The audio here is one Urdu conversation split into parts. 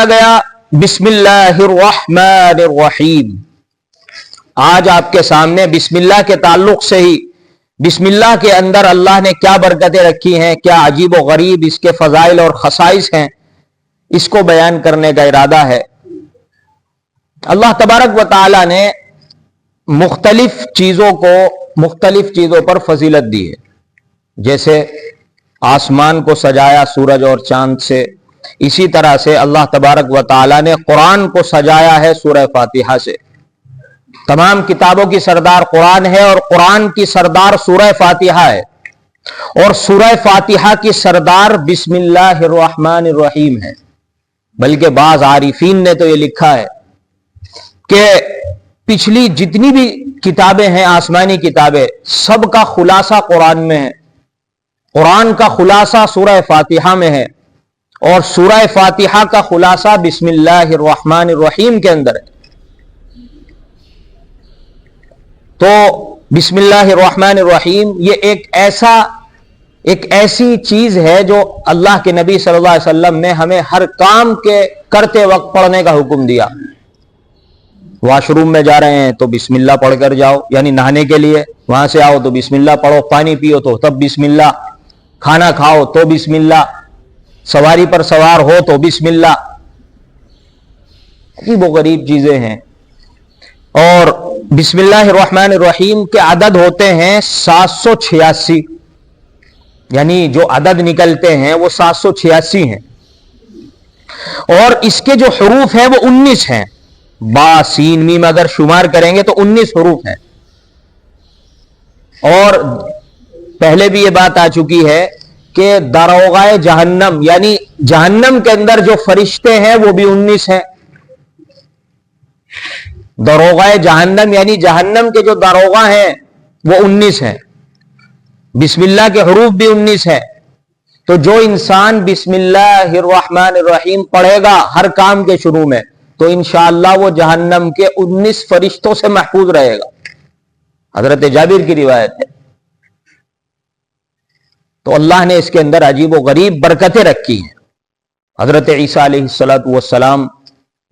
دیا گیا بسم اللہ الرحمن الرحیم. آج آپ کے سامنے بسم اللہ کے تعلق سے ہی بسم اللہ کے اندر اللہ نے کیا برکتیں رکھی ہیں، کیا عجیب و غریب اس کے فضائل اور خصائص ہیں، اس کو بیان کرنے کا ارادہ ہے. اللہ تبارک و تعالی نے مختلف چیزوں پر فضیلت دی ہے. جیسے آسمان کو سجایا سورج اور چاند سے، اسی طرح سے اللہ تبارک و تعالی نے قرآن کو سجایا ہے سورہ فاتحہ سے. تمام کتابوں کی سردار قرآن ہے اور قرآن کی سردار سورہ فاتحہ ہے، اور سورہ فاتحہ کی سردار بسم اللہ الرحمن الرحیم ہے. بلکہ بعض عارفین نے تو یہ لکھا ہے کہ پچھلی جتنی بھی کتابیں ہیں، آسمانی کتابیں، سب کا خلاصہ قرآن میں ہے. قرآن کا خلاصہ سورہ فاتحہ میں ہے، اور سورہ فاتحہ کا خلاصہ بسم اللہ الرحمن الرحیم کے اندر ہے. تو بسم اللہ الرحمن الرحیم یہ ایک ایسی چیز ہے جو اللہ کے نبی صلی اللہ علیہ وسلم نے ہمیں ہر کام کے کرتے وقت پڑھنے کا حکم دیا. واش روم میں جا رہے ہیں تو بسم اللہ پڑھ کر جاؤ، یعنی نہانے کے لیے، وہاں سے آؤ تو بسم اللہ پڑھو، پانی پیو تو تب بسم اللہ، کھانا کھاؤ تو بسم اللہ، سواری پر سوار ہو تو بسم اللہ. عجیب و غریب چیزیں ہیں. اور بسم اللہ الرحمن الرحیم کے عدد ہوتے ہیں 786، یعنی جو عدد نکلتے ہیں وہ 786 ہیں. اور اس کے جو حروف ہیں وہ 19 ہیں. با سین میم اگر شمار کریں گے تو 19 حروف ہیں. اور پہلے بھی یہ بات آ چکی ہے کہ داروغہ جہنم، یعنی جہنم کے اندر جو فرشتے ہیں وہ بھی 19 ہیں. داروغہ جہنم یعنی جہنم کے جو داروغہ ہیں وہ 19 ہیں. بسم اللہ کے حروف بھی 19 ہیں. تو جو انسان بسم اللہ الرحمن الرحیم پڑھے گا ہر کام کے شروع میں تو انشاءاللہ وہ جہنم کے 19 فرشتوں سے محفوظ رہے گا. حضرت جابر کی روایت ہے. تو اللہ نے اس کے اندر عجیب و غریب برکتیں رکھی ہیں. حضرت عیسیٰ علیہ السلام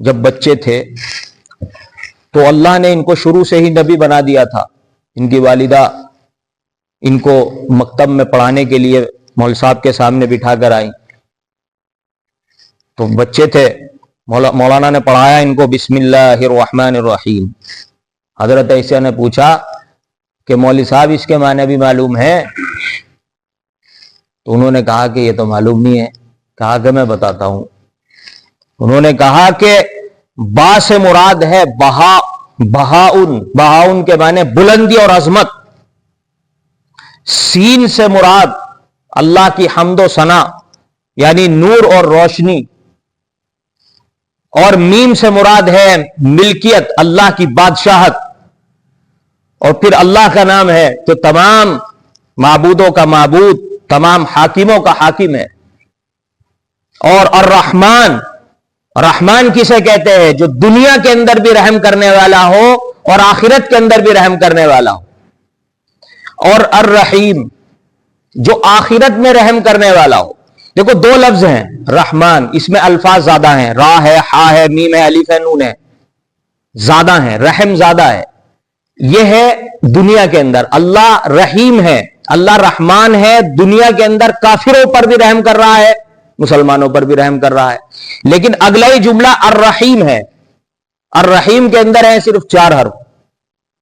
جب بچے تھے تو اللہ نے ان کو شروع سے ہی نبی بنا دیا تھا. ان کی والدہ ان کو مکتب میں پڑھانے کے لیے مول صاحب کے سامنے بٹھا کر آئیں. تو بچے تھے، مولانا نے پڑھایا ان کو بسم اللہ الرحمن الرحیم. حضرت عیسیٰ نے پوچھا کہ مولوی صاحب اس کے معنی بھی معلوم ہے؟ تو انہوں نے کہا کہ یہ تو معلوم نہیں ہے. کہا کہ میں بتاتا ہوں. انہوں نے کہا کہ با سے مراد ہے بہاؤن کے معنی بلندی اور عظمت. سین سے مراد اللہ کی حمد و ثنا یعنی نور اور روشنی. اور میم سے مراد ہے ملکیت، اللہ کی بادشاہت. اور پھر اللہ کا نام ہے تو تمام معبودوں کا معبود، تمام حاکموں کا حاکم ہے. اور الرحمن، رحمان کسے کہتے ہیں؟ جو دنیا کے اندر بھی رحم کرنے والا ہو اور آخرت کے اندر بھی رحم کرنے والا ہو. اور الرحیم، جو آخرت میں رحم کرنے والا ہو. دیکھو دو لفظ ہیں رحمان، اس میں الفاظ زیادہ ہیں، را ہے، ہا ہے، میم ہے، الف ہے، نون ہے، زیادہ ہیں، رحم زیادہ ہے. یہ ہے دنیا کے اندر. اللہ رحیم ہے، اللہ رحمان ہے، دنیا کے اندر کافروں پر بھی رحم کر رہا ہے، مسلمانوں پر بھی رحم کر رہا ہے. لیکن اگلا ہی جملہ الرحیم ہے. الرحیم کے اندر ہے صرف 4 حرف.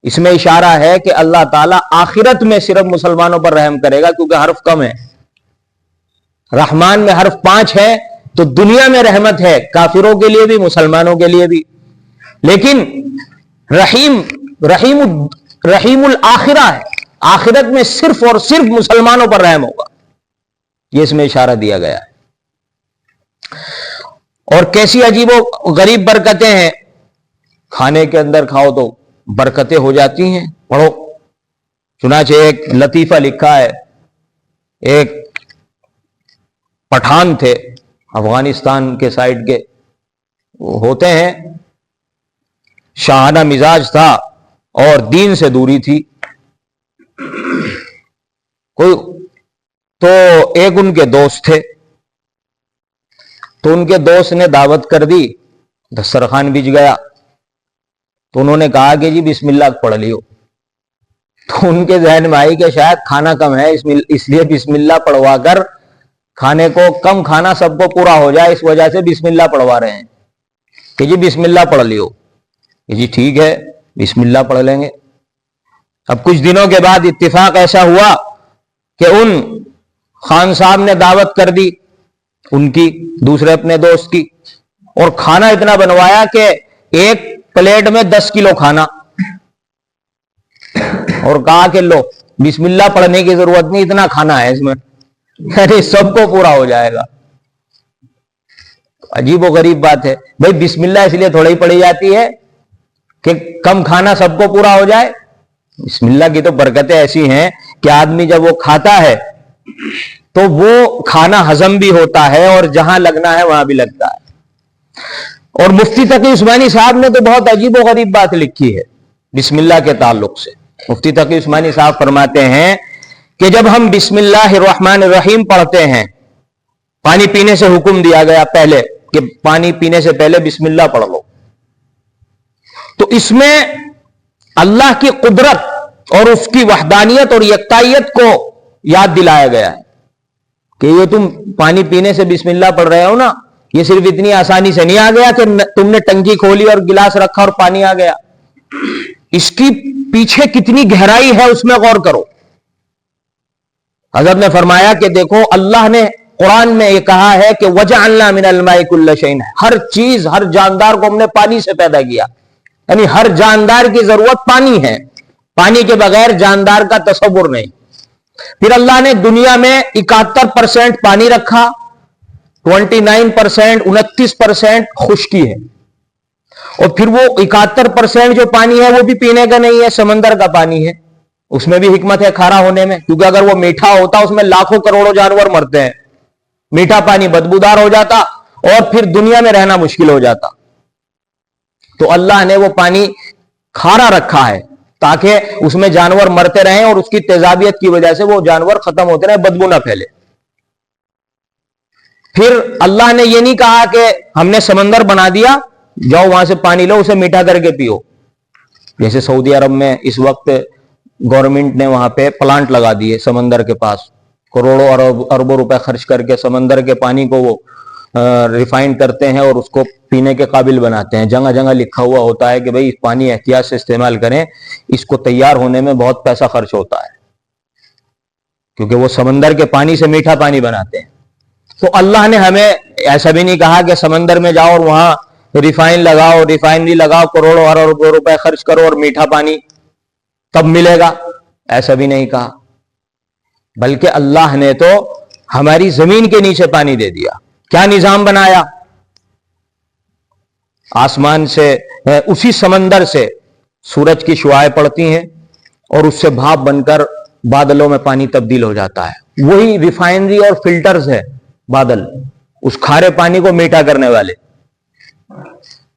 اس میں اشارہ ہے کہ اللہ تعالیٰ آخرت میں صرف مسلمانوں پر رحم کرے گا کیونکہ حرف کم ہے. رحمان میں حرف 5 ہے تو دنیا میں رحمت ہے، کافروں کے لیے بھی مسلمانوں کے لیے بھی. لیکن رحیم الآخرہ ہے، آخرت میں صرف اور صرف مسلمانوں پر رحم ہوگا. یہ اس میں اشارہ دیا گیا ہے. اور کیسی عجیب و غریب برکتیں ہیں. کھانے کے اندر کھاؤ تو برکتیں ہو جاتی ہیں. پڑھو. چنانچہ ایک لطیفہ لکھا ہے. ایک پٹھان تھے افغانستان کے سائڈ کے، ہوتے ہیں، شاہانہ مزاج تھا اور دین سے دوری تھی. تو ایک ان کے دوست تھے، تو ان کے دوست نے دعوت کر دی، دسترخوان بچ گیا، تو انہوں نے کہا کہ جی بسم اللہ پڑھ لیو۔ تو ان کے ذہن میں آئی کہ شاید کھانا کم ہے، اس لیے بسم اللہ پڑھوا کر کھانے کو کم کھانا سب کو پورا ہو جائے، اس وجہ سے بسم اللہ پڑھوا رہے ہیں کہ جی بسم اللہ پڑھ لیو۔ کہ جی ٹھیک ہے بسم اللہ پڑھ لیں گے۔ اب کچھ دنوں کے بعد اتفاق ایسا ہوا کہ ان خان صاحب نے دعوت کر دی ان کی، دوسرے اپنے دوست کی، اور کھانا اتنا بنوایا کہ ایک پلیٹ میں 10 کلو کھانا، اور کہا کہ لو بسم اللہ پڑھنے کی ضرورت نہیں، اتنا کھانا ہے اس میں، یعنی سب کو پورا ہو جائے گا۔ عجیب و غریب بات ہے بھائی، بسم اللہ اس لیے تھوڑی پڑھی جاتی ہے کہ کم کھانا سب کو پورا ہو جائے؟ بسم اللہ کی تو برکتیں ایسی ہیں کہ آدمی جب وہ کھاتا ہے تو وہ کھانا ہضم بھی ہوتا ہے اور جہاں لگنا ہے وہاں بھی لگتا ہے۔ اور مفتی تقی عثمانی صاحب نے تو بہت عجیب و غریب بات لکھی ہے بسم اللہ کے تعلق سے۔ مفتی تقی عثمانی صاحب فرماتے ہیں کہ جب ہم بسم اللہ الرحمن الرحیم پڑھتے ہیں، پانی پینے سے حکم دیا گیا پہلے کہ پانی پینے سے پہلے بسم اللہ پڑھ لو، تو اس میں اللہ کی قدرت اور اس کی وحدانیت اور یکتائیت کو یاد دلایا گیا ہے کہ یہ تم پانی پینے سے بسم اللہ پڑھ رہے ہو نا، یہ صرف اتنی آسانی سے نہیں آ گیا کہ تم نے ٹنکی کھولی اور گلاس رکھا اور پانی آ گیا، اس کی پیچھے کتنی گہرائی ہے اس میں غور کرو۔ حضرت نے فرمایا کہ دیکھو اللہ نے قرآن میں یہ کہا ہے کہ وَجَعَلْنَا مِنَ الْمَاءِ كُلَّ شَيْءٍ، ہر چیز، ہر جاندار کو ہم نے پانی سے پیدا کیا، یعنی ہر جاندار کی ضرورت پانی ہے، پانی کے بغیر جاندار کا تصور نہیں۔ پھر اللہ نے دنیا میں 71% پانی رکھا، 29%، 29% خشکی ہے، اور پھر وہ 71% جو پانی ہے وہ بھی پینے کا نہیں ہے، سمندر کا پانی ہے۔ اس میں بھی حکمت ہے کھارا ہونے میں، کیونکہ اگر وہ میٹھا ہوتا اس میں لاکھوں کروڑوں جانور مرتے ہیں، میٹھا پانی بدبودار ہو جاتا اور پھر دنیا میں رہنا مشکل ہو جاتا۔ تو اللہ نے وہ پانی کھارا رکھا ہے تاکہ اس میں جانور مرتے رہیں اور اس کی تیزابیت کی وجہ سے وہ جانور ختم ہوتے رہیں، بدبو نہ پھیلے۔ پھر اللہ نے یہ نہیں کہا کہ ہم نے سمندر بنا دیا، جاؤ وہاں سے پانی لو، اسے میٹھا کر کے پیو۔ جیسے سعودی عرب میں اس وقت گورنمنٹ نے وہاں پہ پلانٹ لگا دیے سمندر کے پاس، کروڑوں اربوں روپے خرچ کر کے سمندر کے پانی کو وہ ریفائن کرتے ہیں اور اس کو پینے کے قابل بناتے ہیں۔ جگہ جگہ لکھا ہوا ہوتا ہے کہ بھئی پانی احتیاط سے استعمال کریں، اس کو تیار ہونے میں بہت پیسہ خرچ ہوتا ہے، کیونکہ وہ سمندر کے پانی سے میٹھا پانی بناتے ہیں۔ تو اللہ نے ہمیں ایسا بھی نہیں کہا کہ سمندر میں جاؤ اور وہاں ریفائن لگاؤ، ریفائنری لگاؤ، کروڑوں اربوں روپے خرچ کرو اور میٹھا پانی تب ملے گا، ایسا بھی نہیں کہا۔ بلکہ اللہ نے تو ہماری زمین کے نیچے پانی دے دیا۔ کیا نظام بنایا؟ آسمان سے، اسی سمندر سے سورج کی شعاعیں پڑتی ہیں اور اس سے بھاپ بن کر بادلوں میں پانی تبدیل ہو جاتا ہے۔ وہی ریفائنری اور فلٹرز ہے بادل، اس کھارے پانی کو میٹھا کرنے والے۔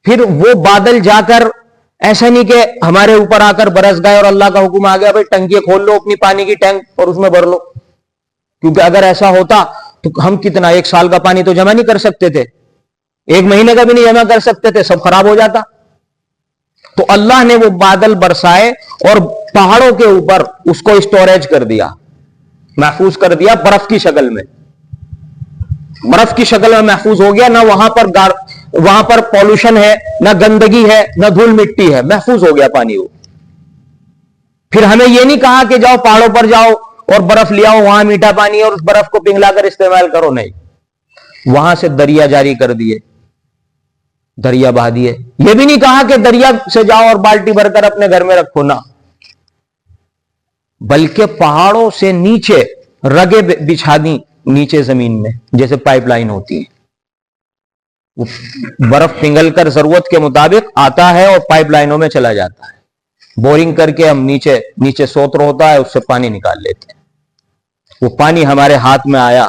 پھر وہ بادل جا کر ایسا نہیں کہ ہمارے اوپر آ کر برس گئے اور اللہ کا حکم آ گیا بھائی ٹنکی کھول لو اپنی پانی کی ٹینک اور اس میں بھر لو، کیونکہ اگر ایسا ہوتا تو ہم کتنا 1 سال کا پانی تو جمع نہیں کر سکتے تھے، 1 مہینے کا بھی نہیں جمع کر سکتے تھے، سب خراب ہو جاتا۔ تو اللہ نے وہ بادل برسائے اور پہاڑوں کے اوپر اس کو اسٹوریج کر دیا، محفوظ کر دیا، برف کی شکل میں، برف کی شکل میں محفوظ ہو گیا۔ نہ وہاں پر پولوشن ہے، نہ گندگی ہے، نہ دھول مٹی ہے، محفوظ ہو گیا پانی وہ۔ پھر ہمیں یہ نہیں کہا کہ جاؤ پہاڑوں پر جاؤ اور برف لے آؤ، وہاں میٹھا پانی ہے اور اس برف کو پنگھلا کر استعمال کرو، نہیں، وہاں سے دریا جاری کر دیے، دریا بہا دیے۔ یہ بھی نہیں کہا کہ دریا سے جاؤ اور بالٹی بھر کر اپنے گھر میں رکھو، نہ، بلکہ پہاڑوں سے نیچے رگیں بچھا دی نیچے زمین میں، جیسے پائپ لائن ہوتی ہے، وہ برف پنگل کر ضرورت کے مطابق آتا ہے اور پائپ لائنوں میں چلا جاتا ہے۔ بورنگ کر کے ہم نیچے سوتر ہوتا ہے، اس سے پانی نکال لیتے ہیں۔ وہ پانی ہمارے ہاتھ میں آیا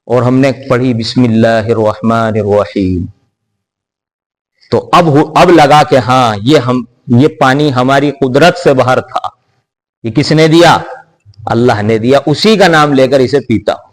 اور ہم نے پڑھی بسم اللہ الرحمن الرحیم، تو اب لگا کہ ہاں یہ پانی ہماری قدرت سے باہر تھا، یہ کس نے دیا؟ اللہ نے دیا، اسی کا نام لے کر اسے پیتا ہوں۔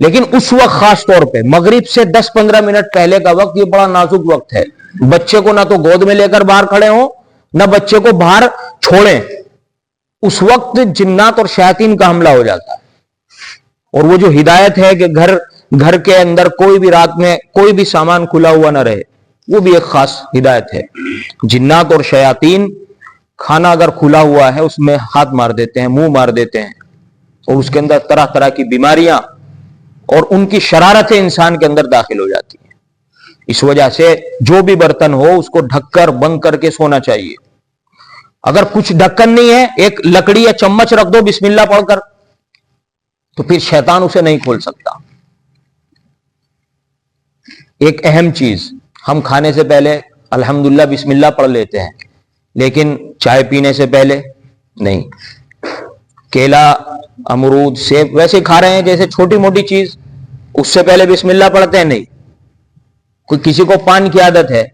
لیکن اس وقت خاص طور پہ مغرب سے 10-15 منٹ پہلے کا وقت یہ بڑا نازک وقت ہے. بچے کو نہ تو گود میں لے کر باہر کھڑے ہوں نہ بچے کو باہر چھوڑیں. اس وقت جنات اور شیاطین کا حملہ ہو جاتا ہے. اور وہ جو ہدایت ہے کہ گھر کے اندر کوئی بھی رات میں کوئی بھی سامان کھلا ہوا نہ رہے، وہ بھی ایک خاص ہدایت ہے. جنات اور شیاطین کھانا اگر کھلا ہوا ہے اس میں ہاتھ مار دیتے ہیں، منہ مار دیتے ہیں، اور اس کے اندر طرح طرح کی بیماریاں اور ان کی شرارتیں انسان کے اندر داخل ہو جاتی ہیں. اس وجہ سے جو بھی برتن ہو اس کو ڈھک کر بند کر کے سونا چاہیے. اگر کچھ ڈھکن نہیں ہے، ایک لکڑی یا چمچ رکھ دو بسم اللہ پڑھ کر، تو پھر شیطان اسے نہیں کھول سکتا. ایک اہم چیز، ہم کھانے سے پہلے الحمدللہ بسم اللہ پڑھ لیتے ہیں، لیکن چائے پینے سے پہلے نہیں. کیلا، امرود، سیب ویسے کھا رہے ہیں جیسے چھوٹی موٹی چیز، اس سے پہلے بسم اللہ پڑھتے ہیں نہیں. کوئی کسی کو پان کی عادت ہے،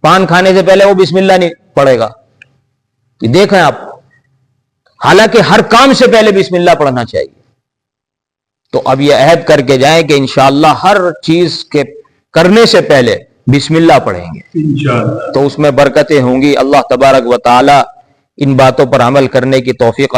پان کھانے سے پہلے وہ بسم اللہ نہیں پڑھے گا. دیکھیں آپ، حالانکہ ہر کام سے پہلے بسم اللہ پڑھنا چاہیے. تو اب یہ عہد کر کے جائیں کہ انشاءاللہ ہر چیز کے کرنے سے پہلے بسم اللہ پڑھیں گے انشاءاللہ، تو اس میں برکتیں ہوں گی. اللہ تبارک و تعالی ان باتوں پر عمل کرنے کی توفیق